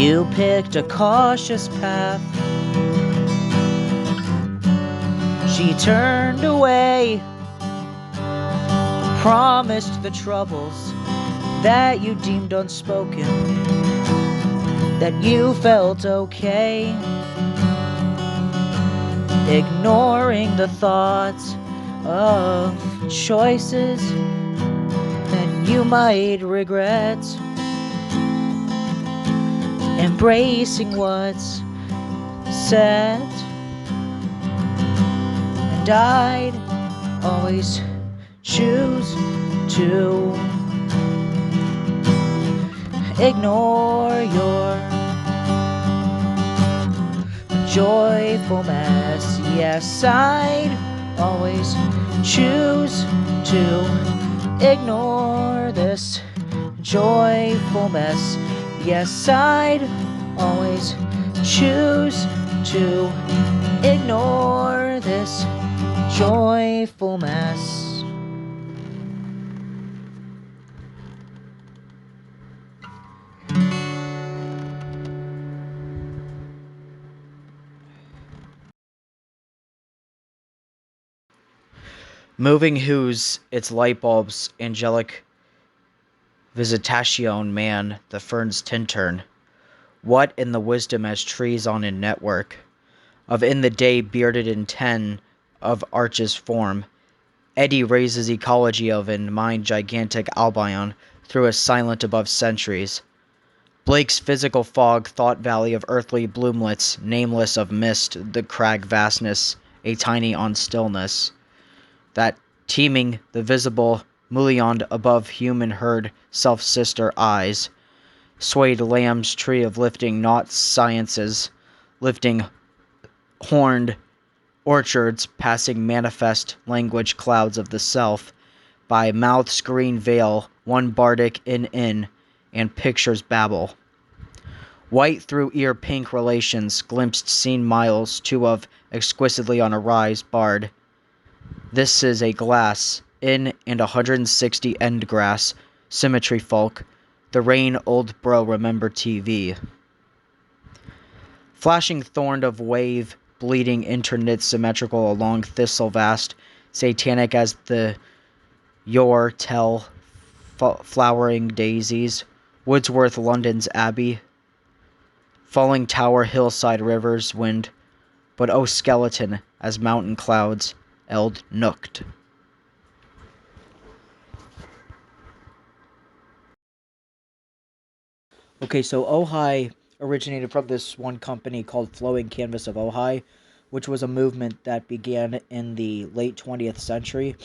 You picked a cautious path. She turned away, promised the troubles that you deemed unspoken, that you felt okay, ignoring the thoughts of choices that you might regret, embracing what's said. And I'd always choose to ignore your joyful mess. Yes, I'd always choose to ignore this joyful mess. Yes, I'd always choose to ignore this joyful mess. Moving whose its light bulbs, angelic visitation man, the fern's tintern. What in the wisdom as trees on a network, of in the day bearded in ten of arches form, Eddie raises ecology of in mind gigantic Albion through a silent above centuries. Blake's physical fog thought valley of earthly bloomlets, nameless of mist, the crag vastness, a tiny on stillness. That teeming the visible mullioned above human herd self-sister eyes, swayed lamb's tree of lifting not sciences, lifting horned orchards, passing manifest language clouds of the self, by mouth's green veil, one bardic in, and pictures babble. White through ear pink relations, glimpsed seen miles, two of exquisitely on a rise, barred. This is a glass, in and 160 end grass, symmetry folk, the rain old bro remember TV. Flashing thorned of wave, bleeding interknit symmetrical along thistle vast, satanic as the your tell flowering daisies, Wordsworth London's Abbey, falling tower hillside rivers wind, but oh skeleton as mountain clouds, eld nooked. Okay, so Ojai originated from this one company called Flowing Canvas of Ojai, which was a movement that began in the late 20th century,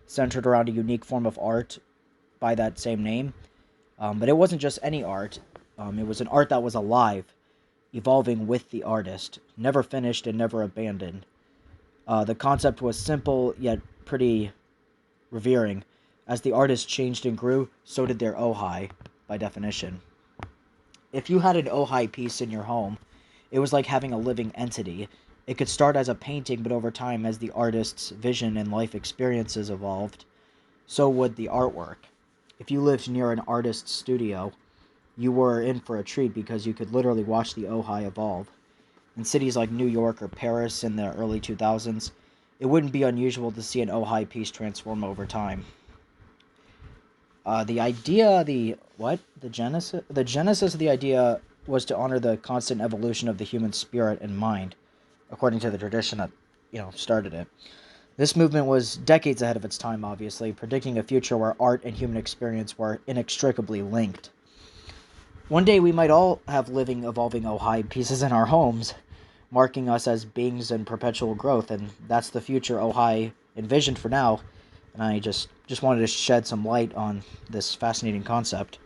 centered around a unique form of art by that same name. But it wasn't just any art. It was an art that was alive, evolving with the artist, never finished and never abandoned. The concept was simple yet pretty revering. As the artist changed and grew, so did their Ojai, by definition. If you had an Ojai piece in your home, it was like having a living entity. It could start as a painting, but over time, as the artist's vision and life experiences evolved, so would the artwork. If you lived near an artist's studio, you were in for a treat because you could literally watch the Ojai evolve. In cities like New York or Paris in the early 2000s, it wouldn't be unusual to see an Ojai piece transform over time. The genesis of the idea was to honor the constant evolution of the human spirit and mind, according to the tradition that, started it. This movement was decades ahead of its time, obviously, predicting a future where art and human experience were inextricably linked. One day we might all have living, evolving Ojai pieces in our homes, marking us as beings in perpetual growth, and that's the future Ojai envisioned for now. And I just wanted to shed some light on this fascinating concept.